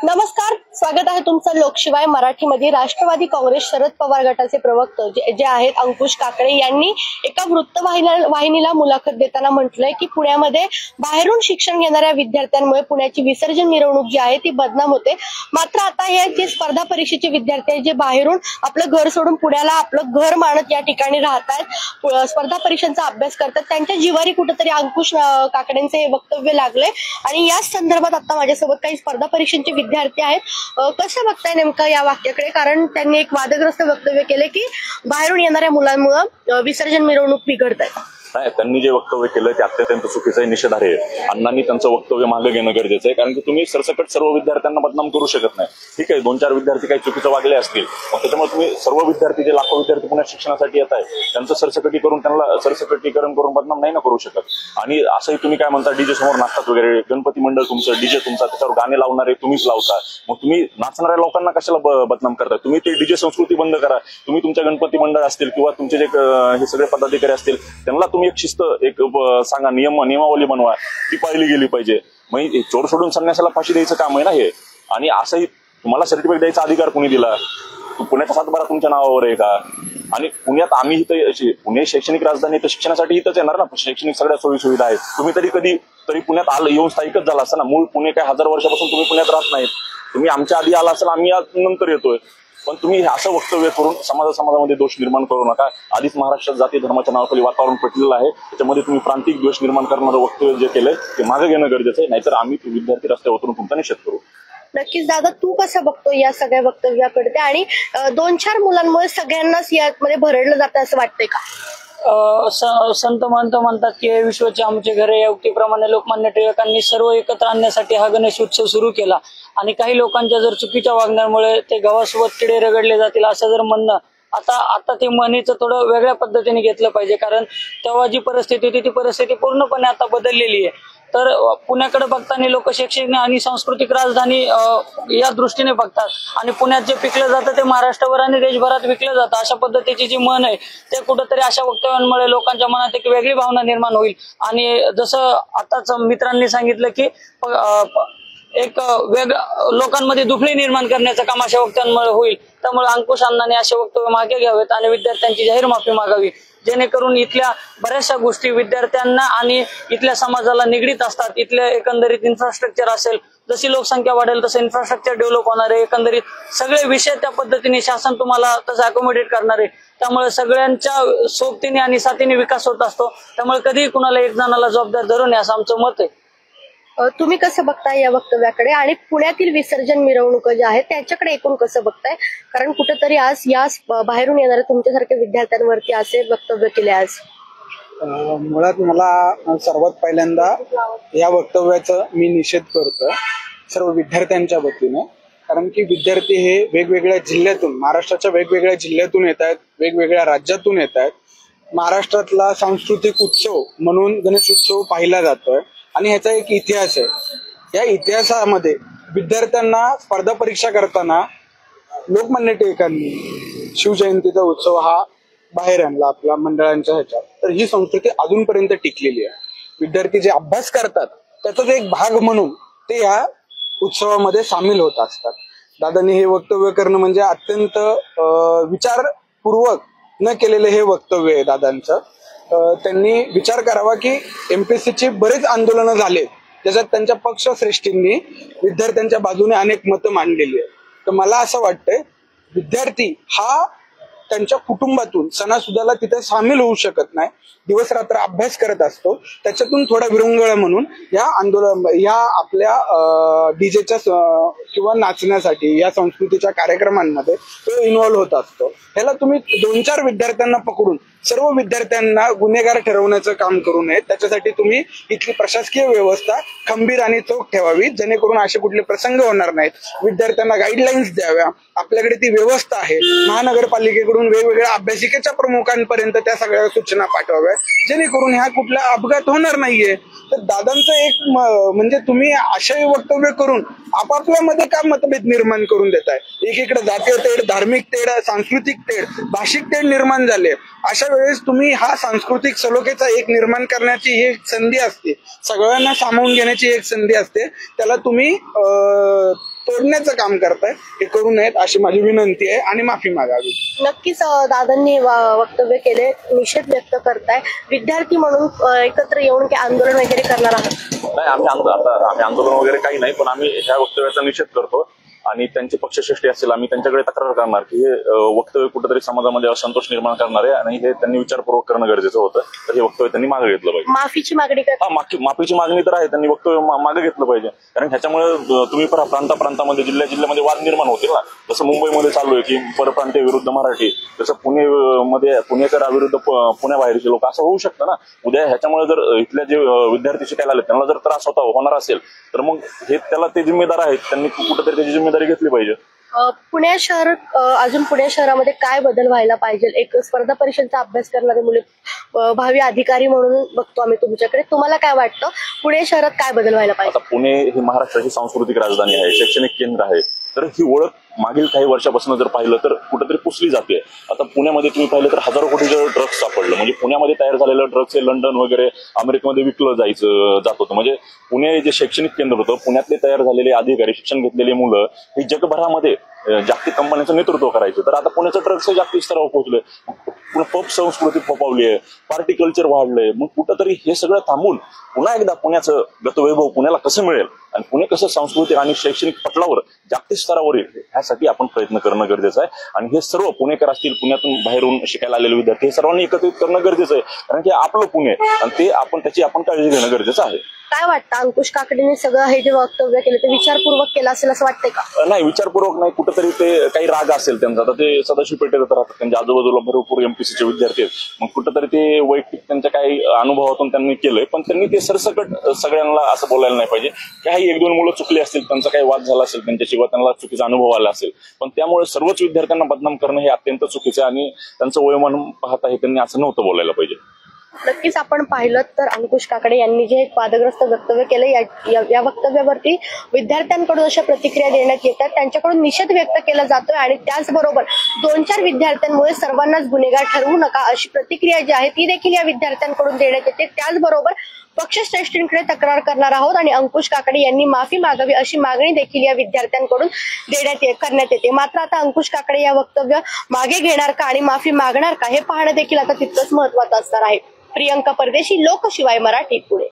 नमस्कार, स्वागत आहे तुमचं लोकशिवाय मराठीमध्ये। राष्ट्रवादी काँग्रेस शरद पवार गटाचे प्रवक्ते जे आहेत अंकुश काकडे यांनी एका वृत्तवाहिनीला मुलाखत देताना म्हटलंय की पुण्यामध्ये बाहेरून शिक्षण घेणाऱ्या विद्यार्थ्यांमुळे पुण्याची विसर्जन मिरवणूक जी आहे ती बदनाम होते। मात्र आता हे जे स्पर्धा परीक्षेचे विद्यार्थी आहेत जे बाहेरून आपलं घर सोडून पुण्याला आपलं घर मानत या ठिकाणी राहतात, स्पर्धा परीक्षांचा अभ्यास करतात, त्यांच्या जिवारी कुठेतरी अंकुश काकडेंचे हे वक्तव्य लागले। आणि याच संदर्भात आता माझ्यासोबत काही स्पर्धा परीक्षांचे विद्यार्थी आहेत। कसं बघताय नेमकं या वाक्याकडे? कारण त्यांनी एक वादग्रस्त वक्तव्य केले की बाहेरून येणाऱ्या मुलांमुळे विसर्जन मिरवणूक बिघडत आहे। नाही, त्यांनी जे वक्तव्य केलं ते अत्यंत चुकीचं आहे, निषेधार्ह आहे। अण्णांनी त्यांचं वक्तव्य मागे घेणं गरजेचं आहे, कारण की तुम्ही सरसकट सर्व विद्यार्थ्यांना बदनाम करू शकत नाही। ठीक आहे, 2-4 विद्यार्थी काही चुकीचं वागले असतील, त्याच्यामुळे तुम्ही सर्व विद्यार्थी जे लाखो विद्यार्थी पुण्यात शिक्षणासाठी येत आहे त्यांचं सरसकटीकरण करून बदनाम नाही ना करू शकत। आणि असंही तुम्ही काय म्हणता, डीजे समोर नाचतात वगैरे, गणपती मंडळ तुमचं, डीजे तुमचा, त्याच्यावर गाणे लावणारे तुम्हीच लावता, मग तुम्ही नाचणाऱ्या लोकांना कशाला बदनाम करता? तुम्ही ते डीजे संस्कृती बंद करा। तुम्ही तुमच्या गणपती मंडळ असतील किंवा तुमचे जे हे सगळे पदाधिकारी असतील त्यांना तुम्ही एक शिस्त सांगा, नियमावली बनवा, ती पाळली गेली पाहिजे। मग चोर सोडून संन्यासाला फाशी द्यायचं काम आहे ना हे। आणि असंही तुम्हाला सर्टिफिकेट द्यायचा अधिकार कोणी दिला? पुण्याचा 7/12 तुमच्या नावावर आहे का? आणि पुण्यात आम्ही इथं, पुणे शैक्षणिक राजधानी तर शिक्षणासाठी इथंच येणार ना, शैक्षणिक सगळ्या सोयी सुविधा आहेत। तुम्ही तरी पुण्यात येऊन स्थायिकच झाला असता ना। मूळ पुणे काय 1000 वर्षापासून तुम्ही पुण्यात राहत नाहीत, तुम्ही आमच्या आधी आला असाल, आम्ही नंतर येतोय। पण तुम्ही असं वक्तव्य करून समाजामध्ये दोष निर्माण करू नका। आधीच महाराष्ट्रात जाती धर्माच्या नावाखाली वातावरण पटलेलं आहे, त्याच्यामध्ये तुम्ही प्रांतिक द्वेष निर्माण करणारं वक्तव्य जे केलंय ते मागे घेणं गरजेचं आहे, नाहीतर आम्ही विद्यार्थी रस्त्यावर उतरून तुमचा निषेध करू। नक्कीच दादा, तू कसं बघतो या सगळ्या वक्तव्याकडे? आणि 2-4 मुलांमुळे सगळ्यांनाच यामध्ये भरडलं जातं असं वाटतंय का? संत म्हणतात की विश्वाचे आमचे घर या उक्तीप्रमाणे लोकमान्य टिळकांनी सर्व एकत्र आणण्यासाठी हा गणेश उत्सव सुरू केला। आणि काही लोकांच्या जर चुकीच्या वागण्यामुळे ते गावासोबत किडे रगडले जातील असं जर म्हणणं आता ते म्हणीचं थोडं वेगळ्या पद्धतीने घेतलं पाहिजे, कारण तेव्हा जी परिस्थिती होती ती परिस्थिती पूर्णपणे आता बदललेली आहे। तर पुण्याकडे बघताना लोक शैक्षणिक आणि सांस्कृतिक राजधानी या दृष्टीने बघतात, आणि पुण्यात जे पिकलं जातं ते महाराष्ट्रावर आणि देशभरात विकलं जातं, अशा पद्धतीची जी मन आहे ते कुठेतरी अशा वक्तव्यांमुळे लोकांच्या मनात एक वेगळी भावना निर्माण होईल। आणि जसं आताच मित्रांनी सांगितलं की एक लोकांमध्ये दुफळी निर्माण करण्याचं काम अशा वक्तव्यांमुळे होईल। त्यामुळे अंकुश अण्णांनी असे वक्तव्य मागे घ्यावेत आणि विद्यार्थ्यांची जाहीर माफी मागावी, जेणेकरून इथल्या बऱ्याचशा गोष्टी विद्यार्थ्यांना आणि इथल्या समाजाला निगडीत असतात। इथल्या एकंदरीत इन्फ्रास्ट्रक्चर असेल, जशी लोकसंख्या वाढेल तसं इन्फ्रास्ट्रक्चर डेव्हलप होणार आहे, एकंदरीत सगळे विषय त्या पद्धतीने शासन तुम्हाला तसं अकोमोडेट करणार आहे। त्यामुळे सगळ्यांच्या सोबतीने आणि साथीने विकास होत असतो, त्यामुळे कधीही कुणाला एक जणाला जबाबदार धरू नये असं आमचं मत आहे। तुम्ही कसं बघताय या वक्तव्याकडे? आणि पुण्यातील विसर्जन मिरवणूक ज्या आहेत त्याच्याकडे एकूण कसं बघताय? कारण कुठेतरी आज या बाहेरून येणाऱ्या तुमच्यासारख्या विद्यार्थ्यांवरती असे वक्तव्य केले आज। मुळात मला सर्वात पहिल्यांदा या वक्तव्याचा मी निषेध करतो सर्व विद्यार्थ्यांच्या वतीने, कारण की विद्यार्थी हे वेगवेगळ्या जिल्ह्यातून, महाराष्ट्राच्या वेगवेगळ्या जिल्ह्यातून येत आहेत, वेगवेगळ्या राज्यातून येत आहेत। महाराष्ट्रातला सांस्कृतिक उत्सव म्हणून गणेश उत्सव पाहिला जातोय आणि ह्याचा एक इतिहास आहे। या इतिहासामध्ये विद्यार्थ्यांना स्पर्धा परीक्षा करताना लोकमान्य टिळकांनी शिवजयंतीचा उत्सव हा बाहेर आणला आपल्या मंडळांच्या ह्याच्यात, तर ही संस्कृती अजूनपर्यंत टिकलेली आहे। विद्यार्थी जे अभ्यास करतात त्याचाच एक भाग म्हणून ते या उत्सवामध्ये सामील होत असतात। दादांनी हे वक्तव्य करणं म्हणजे अत्यंत विचारपूर्वक न केलेलं हे वक्तव्य आहे दादांचं। त्यांनी विचार करावा की एमपीएससीची बरेच आंदोलनं झाले, त्याच्यात त्यांच्या पक्षश्रेष्ठींनी विद्यार्थ्यांच्या बाजूने अनेक मतं मांडलेली आहेत। तर मला असं वाटतंय विद्यार्थी हा त्यांच्या कुटुंबातून सणासुदाला तिथे सामील होऊ शकत नाही, दिवस रात्र अभ्यास करत असतो, त्याच्यातून थोडा विरंगुळा म्हणून या आपल्या डीजेच्या किंवा नाचण्यासाठी या संस्कृतीच्या कार्यक्रमांमध्ये तो इन्व्हॉल्व्ह होत असतो। ह्याला तुम्ही 2-4 विद्यार्थ्यांना पकडून सर्व विद्यार्थ्यांना गुन्हेगार ठरवण्याचं काम करू नये। त्याच्यासाठी तुम्ही इथली प्रशासकीय व्यवस्था खंबीर आणि चोख ठेवावी, जेणेकरून असे कुठले प्रसंग होणार नाहीत। विद्यार्थ्यांना गाईडलाईन्स द्याव्या, आपल्याकडे ती व्यवस्था आहे। महानगरपालिकेकडून वेगवेगळ्या अभ्यासिकेच्या प्रमुखांपर्यंत त्या सगळ्या सूचना पाठवाव्या, जेणेकरून ह्या कुठला अपघात होणार नाहीये। तर दादांचं एक म्हणजे तुम्ही असे वक्तव्य करून आपापल्यामध्ये का मतभेद निर्माण करून देताय? एकीकडे जातीय तेढ, धार्मिक तेढ, सांस्कृतिक तेढ, भाषिक तेढ निर्माण झाले। अशा वेळेस तुम्ही हा सांस्कृतिक सलोख्याचा एक निर्माण करण्याची ही एक संधी असते, सगळ्यांना सामावून घेण्याची एक संधी असते, त्याला तुम्ही तोडण्याचं काम करताय, हे करू नयेत अशी माझी विनंती आहे आणि माफी मागावी. नक्कीच दादांनी वक्तव्य केले, निषेध व्यक्त करताय. विद्यार्थी म्हणून एकत्र येऊन काही आंदोलन वगैरे करणार आहात? नाही, आम्ही आंदोलन वगैरे काही नाही, पण आम्ही ह्या वक्तव्याचा निषेध करतो आणि त्यांची पक्षश्रेष्ठी असेल आम्ही त्यांच्याकडे तक्रार करणार की हे वक्तव्य कुठेतरी समाजामध्ये असंतोष निर्माण करणार आहे आणि हे त्यांनी विचारपूर्वक करणं गरजेचं होतं. तर हे वक्तव्य त्यांनी मागे घेतलं पाहिजे. माफीची मागणी करता? माफीची मागणी तर आहे, त्यांनी वक्तव्य मागे घेतलं पाहिजे. कारण ह्याच्यामुळे तुम्ही प्रांतामध्ये जिल्ह्यामध्ये वाद निर्माण होतील ना. जसं मुंबईमध्ये चालू आहे की परप्रांतीय विरुद्ध मराठी, जसं पुणेकराविरुद्ध पुण्याबाहेरचे लोक, असं होऊ शकतं ना. उद्या ह्याच्यामुळे जर इथल्या जे विद्यार्थी शिकायला आले त्यांना जर त्रास होणार असेल तर मग हे त्याला ते जिम्मेदार आहेत, त्यांनी कुठेतरी त्याची जिम्मेदारी घेतली पाहिजे. पुणे शहरामध्ये काय बदल व्हायला पाहिजे? एक स्पर्धा परीक्षेचा अभ्यास करणारे मुले भावी अधिकारी म्हणून बघतो आम्ही तुमच्याकडे. तुम्हाला काय वाटतं पुणे शहरात काय बदल व्हायला पाहिजे? आता पुणे ही महाराष्ट्राची सांस्कृतिक राजधानी आहे, शैक्षणिक केंद्र आहे. तर ही ओळख मागील काही वर्षापासून जर पाहिलं तर कुठेतरी पुसली जाते. आता पुण्यामध्ये तुम्ही पाहिलं तर हजारो कोटीचं ड्रग्स सापडलं. म्हणजे पुण्यामध्ये तयार झालेलं ड्रग्स हे लंडन वगैरे अमेरिकेमध्ये विकलं जात होतं. म्हणजे पुणे जे शैक्षणिक केंद्र होतं, पुण्यातले तयार झालेले अधिकारी, शिक्षण घेतलेली मुलं ही जगभरामध्ये जागतिक कंपन्यांचं नेतृत्व करायचं. तर आता पुण्याचं ड्रग्स हे जागतिक स्तरावर पोहोचलंय. पब संस्कृती फोपावली आहे, पार्टी कल्चर वाढलंय. मग कुठंतरी हे सगळं थांबून पुन्हा एकदा पुण्याचं गतवैभव पुण्याला कसं मिळेल आणि पुणे कसं सांस्कृतिक आणि शैक्षणिक पटलावर जागतिक स्तरावर येईल ह्यासाठी आपण प्रयत्न करणं गरजेचं आहे. आणि हे सर्व पुणेकर असतील, पुण्यातून बाहेरून शिकायला आलेले विद्यार्थी, हे सर्वांनी एकत्रित करणं गरजेचं आहे. कारण की आपलं पुणे आणि ते त्याची आपण काळजी घेणं गरजेचं आहे. काय वाटतं अंकुश काकडेने सगळं हे जे वक्तव्य केलं ते विचारपूर्वक केलं असेल असं वाटतंय का? नाही, विचारपूर्वक नाही. कुठेतरी ते काही राग असेल त्यांचा. आता ते सदाशिव पेठेत राहतात, त्यांच्या आजूबाजूला भरपूर एमपीसीचे विद्यार्थी आहेत. मग कुठेतरी ते वैयक्तिक त्यांच्या काही अनुभवातून त्यांनी केलंय, पण त्यांनी ते सरसकट सगळ्यांना असं बोलायला नाही पाहिजे. काही 1-2 मुलं चुकली असतील, त्यांचा काही वाद झाला असेल त्यांच्याशी, त्यांना चुकीचा अनुभव आला असेल, पण त्यामुळे सर्वच विद्यार्थ्यांना बदनाम करणं हे अत्यंत चुकीचं आहे आणि त्यांचं वयोमान पाहता हे त्यांनी असं नव्हतं बोलायला पाहिजे. नक्कीच आपण पाहिलं तर अंकुश काकडे यांनी जे वादग्रस्त वक्तव्य केलं या वक्तव्यावरती विद्यार्थ्यांकडून अशा प्रतिक्रिया देण्यात येतात, त्यांच्याकडून निषेध व्यक्त केला जातोय आणि त्याचबरोबर 2-4 विद्यार्थ्यांमुळे सर्वांनाच गुन्हेगार ठरवू नका अशी प्रतिक्रिया जी आहे ती देखील या विद्यार्थ्यांकडून देण्यात येते. त्याचबरोबर पक्षश्रेष्ठींकडे तक्रार करणार आहोत आणि अंकुश काकडे यांनी माफी मागावी अशी मागणी देखील या विद्यार्थ्यांकडून करण्यात येते. मात्र आता अंकुश काकडे या वक्तव्य मागे घेणार का आणि माफी मागणार का हे पाहणं देखील आता तितकंच महत्त्वाचं असणार आहे. प्रियंका परदेशी, लोकशिवाय मराठी, पुणे.